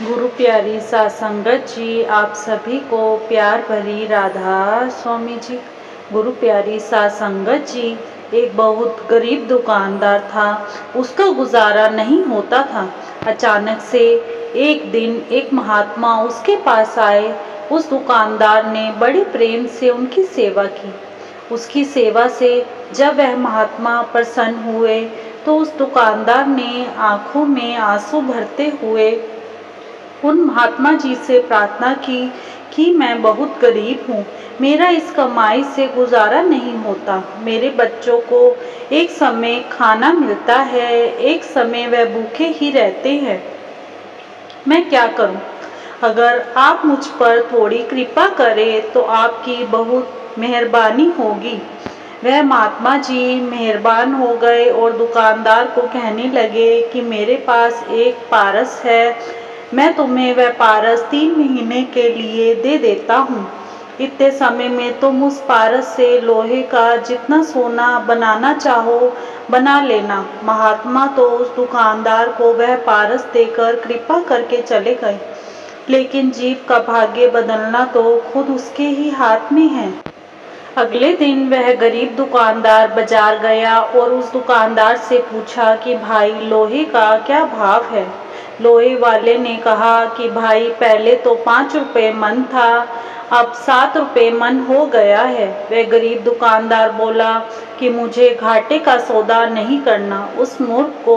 गुरु प्यारी साध संगत जी, आप सभी को प्यार भरी राधा स्वामी जी। गुरु प्यारी साध संगत जी, एक बहुत गरीब दुकानदार था। उसका गुजारा नहीं होता था। अचानक से एक दिन एक महात्मा उसके पास आए। उस दुकानदार ने बड़े प्रेम से उनकी सेवा की। उसकी सेवा से जब वह महात्मा प्रसन्न हुए तो उस दुकानदार ने आंखों में आंसू भरते हुए उन महात्मा जी से प्रार्थना की कि मैं बहुत गरीब हूँ, मेरा इस कमाई से गुजारा नहीं होता। मेरे बच्चों को एक समय खाना मिलता है, एक समय वह भूखे ही रहते हैं। मैं क्या करूँ? अगर आप मुझ पर थोड़ी कृपा करें तो आपकी बहुत मेहरबानी होगी। वह महात्मा जी मेहरबान हो गए और दुकानदार को कहने लगे कि मेरे पास एक पारस है, मैं तुम्हें वह पारस 3 महीने के लिए दे देता हूँ। इतने समय में तुम उस पारस से लोहे का जितना सोना बनाना चाहो बना लेना। महात्मा तो उस दुकानदार को वह पारस देकर कृपा करके चले गए, लेकिन जीव का भाग्य बदलना तो खुद उसके ही हाथ में है। अगले दिन वह गरीब दुकानदार बाजार गया और उस दुकानदार से पूछा कि भाई, लोहे का क्या भाव है? लोहे वाले ने कहा कि भाई, पहले तो 5 रुपये मन था, अब 7 रुपये मन हो गया है। वह गरीब दुकानदार बोला कि मुझे घाटे का सौदा नहीं करना। उस मूर्ख को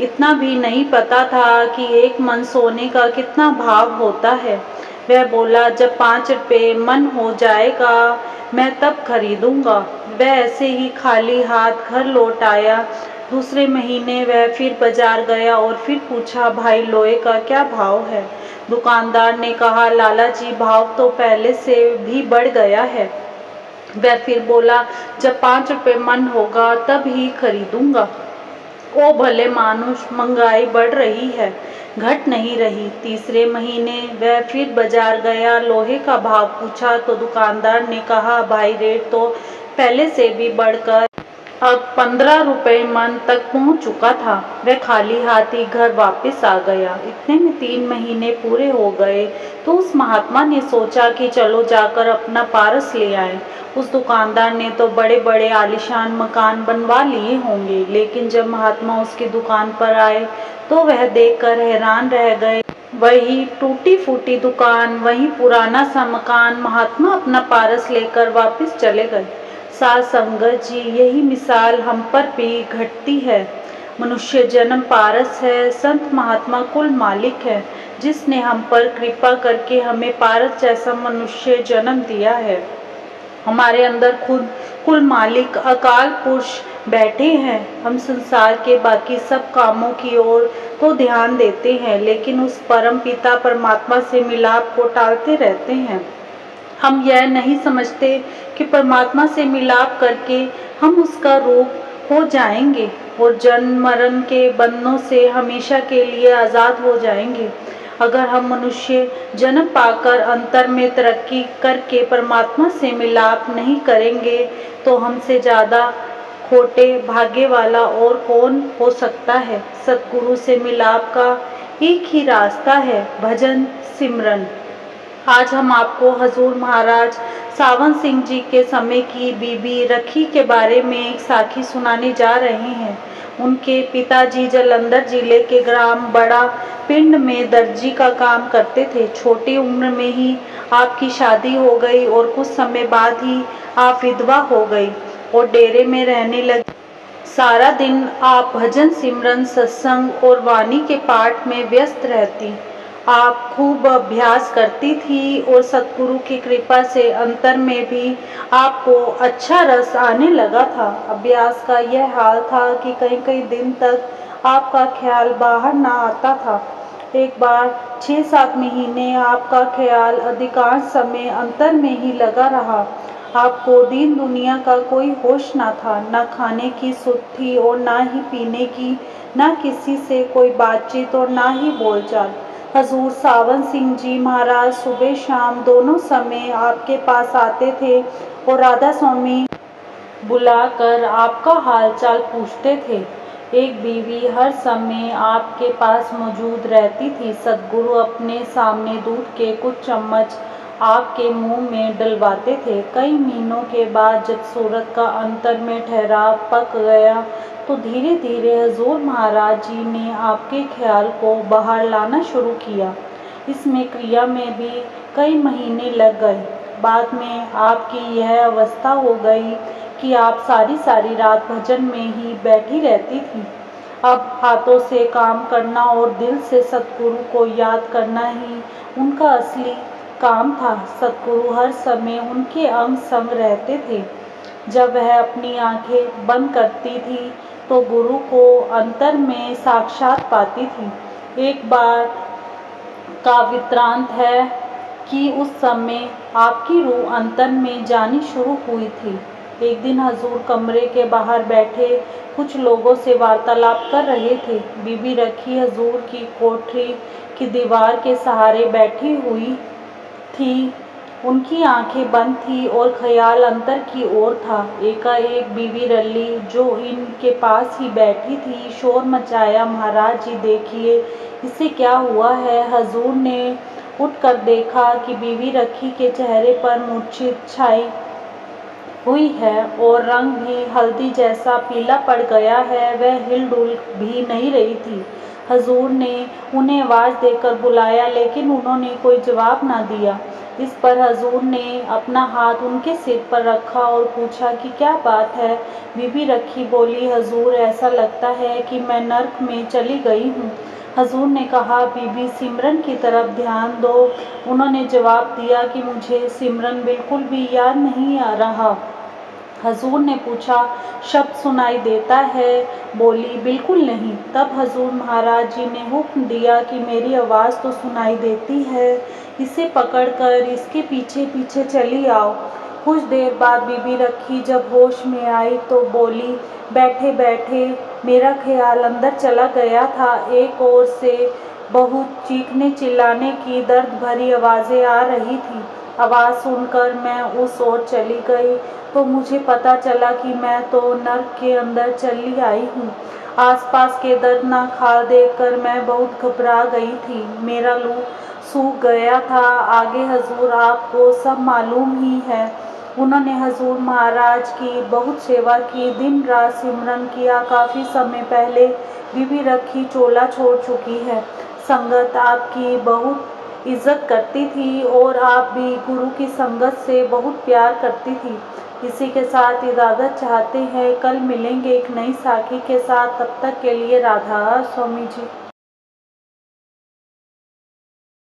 इतना भी नहीं पता था कि 1 मन सोने का कितना भाव होता है। वह बोला, जब 5 रुपये मन हो जाएगा मैं तब खरीदूंगा। वह ऐसे ही खाली हाथ घर लौट आया। दूसरे महीने वह फिर बाजार गया और फिर पूछा, भाई, लोहे का क्या भाव है? दुकानदार ने कहा, लाला जी, भाव तो पहले से भी बढ़ गया है। वह फिर बोला, जब 5 रुपये मन होगा तब ही खरीदूंगा। ओ भले मानुष, महंगाई बढ़ रही है, घट नहीं रही। तीसरे महीने वह फिर बाजार गया, लोहे का भाव पूछा तो दुकानदार ने कहा, भाई, रेट तो पहले से भी बढ़कर अब 15 रुपये मन तक पहुंच चुका था। वह खाली हाथ ही घर वापस आ गया। इतने में 3 महीने पूरे हो गए तो उस महात्मा ने सोचा कि चलो जाकर अपना पारस ले आए। उस दुकानदार ने तो बड़े बड़े आलीशान मकान बनवा लिए होंगे, लेकिन जब महात्मा उसकी दुकान पर आए तो वह देखकर हैरान रह गए। वही टूटी फूटी दुकान, वही पुराना सा मकान। महात्मा अपना पारस लेकर वापस चले गए। साध संगत जी, यही मिसाल हम पर भी घटती है। मनुष्य जन्म पारस है, संत महात्मा कुल मालिक है, जिसने हम पर कृपा करके हमें पारस जैसा मनुष्य जन्म दिया है। हमारे अंदर खुद कुल मालिक अकाल पुरुष बैठे हैं। हम संसार के बाकी सब कामों की ओर तो ध्यान देते हैं, लेकिन उस परम पिता परमात्मा से मिलाप को टालते रहते हैं। हम यह नहीं समझते कि परमात्मा से मिलाप करके हम उसका रूप हो जाएंगे और जन्म मरण के बंधनों से हमेशा के लिए आज़ाद हो जाएंगे। अगर हम मनुष्य जन्म पाकर अंतर में तरक्की करके परमात्मा से मिलाप नहीं करेंगे तो हमसे ज़्यादा खोटे भाग्य वाला और कौन हो सकता है। सतगुरु से मिलाप का एक ही रास्ता है, भजन सिमरन। आज हम आपको हजूर महाराज सावन सिंह जी के समय की बीबी रखी के बारे में एक साखी सुनाने जा रहे हैं। उनके पिताजी जालंधर जिले के ग्राम बड़ा पिंड में दर्जी का काम करते थे। छोटी उम्र में ही आपकी शादी हो गई और कुछ समय बाद ही आप विधवा हो गई और डेरे में रहने लगी। सारा दिन आप भजन सिमरन, सत्संग और वाणी के पाठ में व्यस्त रहती। आप खूब अभ्यास करती थी और सतगुरु की कृपा से अंतर में भी आपको अच्छा रस आने लगा था। अभ्यास का यह हाल था कि कई कई दिन तक आपका ख्याल बाहर ना आता था। एक बार 6-7 महीने आपका ख्याल अधिकांश समय अंतर में ही लगा रहा। आपको दीन दुनिया का कोई होश ना था, ना खाने की सुध थी और ना ही पीने की, ना किसी से कोई बातचीत और ना ही बोलचाल। हजूर सावन सिंह जी महाराज सुबह शाम दोनों समय आपके पास आते थे और राधा स्वामी बुलाकर आपका हालचाल पूछते थे। एक बीवी हर समय आपके पास मौजूद रहती थी। सद्गुरु अपने सामने दूध के कुछ चम्मच आपके मुंह में डलवाते थे। कई महीनों के बाद जब सूरत का अंतर में ठहराव पक गया तो धीरे धीरे हजूर महाराज जी ने आपके ख्याल को बाहर लाना शुरू किया। इसमें क्रिया में भी कई महीने लग गए। बाद में आपकी यह अवस्था हो गई कि आप सारी सारी रात भजन में ही बैठी रहती थी। अब हाथों से काम करना और दिल से सतगुरु को याद करना ही उनका असली काम था। सतगुरु हर समय उनके अंग संग रहते थे। जब वह अपनी आंखें बंद करती थी तो गुरु को अंतर में साक्षात पाती थी। एक बार का वृत्तांत है कि उस समय आपकी रूह अंतर में जानी शुरू हुई थी। एक दिन हजूर कमरे के बाहर बैठे कुछ लोगों से वार्तालाप कर रहे थे। बीबी रखी हजूर की कोठरी की दीवार के सहारे बैठी हुई थी। उनकी आंखें बंद थी और ख्याल अंतर की ओर था। एकाएक बीबी रली जो इनके पास ही बैठी थी शोर मचाया, महाराज जी देखिए इसे क्या हुआ है। हजूर ने उठकर देखा कि बीवी रखी के चेहरे पर मूर्छित छाई हुई है और रंग भी हल्दी जैसा पीला पड़ गया है। वह हिलडुल भी नहीं रही थी। हजूर ने उन्हें आवाज देकर बुलाया लेकिन उन्होंने कोई जवाब ना दिया। इस पर हजूर ने अपना हाथ उनके सिर पर रखा और पूछा कि क्या बात है। बीबी रखी बोली, हजूर ऐसा लगता है कि मैं नर्क में चली गई हूँ। हजूर ने कहा, बीबी सिमरन की तरफ ध्यान दो। उन्होंने जवाब दिया कि मुझे सिमरन बिल्कुल भी याद नहीं आ रहा। हजूर ने पूछा, शब्द सुनाई देता है? बोली, बिल्कुल नहीं। तब हजूर महाराज जी ने हुक्म दिया कि मेरी आवाज़ तो सुनाई देती है, इसे पकड़कर इसके पीछे पीछे चली आओ। कुछ देर बाद बीबी रखी जब होश में आई तो बोली, बैठे बैठे मेरा ख्याल अंदर चला गया था। एक ओर से बहुत चीखने चिल्लाने की दर्द भरी आवाज़ें आ रही थी। आवाज़ सुनकर मैं उस ओर चली गई तो मुझे पता चला कि मैं तो नर्क के अंदर चली आई हूँ। आसपास के दर्दनाक हाल देखकर मैं बहुत घबरा गई थी। मेरा लहू सूख गया था। आगे हजूर आपको सब मालूम ही है। उन्होंने हजूर महाराज की बहुत सेवा की, दिन रात सिमरन किया। काफ़ी समय पहले बीबी रखी चोला छोड़ चुकी है। संगत आपकी बहुत इज्जत करती थी और आप भी गुरु की संगत से बहुत प्यार करती थी। इसी के साथ इजाज़त चाहते हैं। कल मिलेंगे एक नई साखी के साथ। तब तक के लिए राधा स्वामी जी।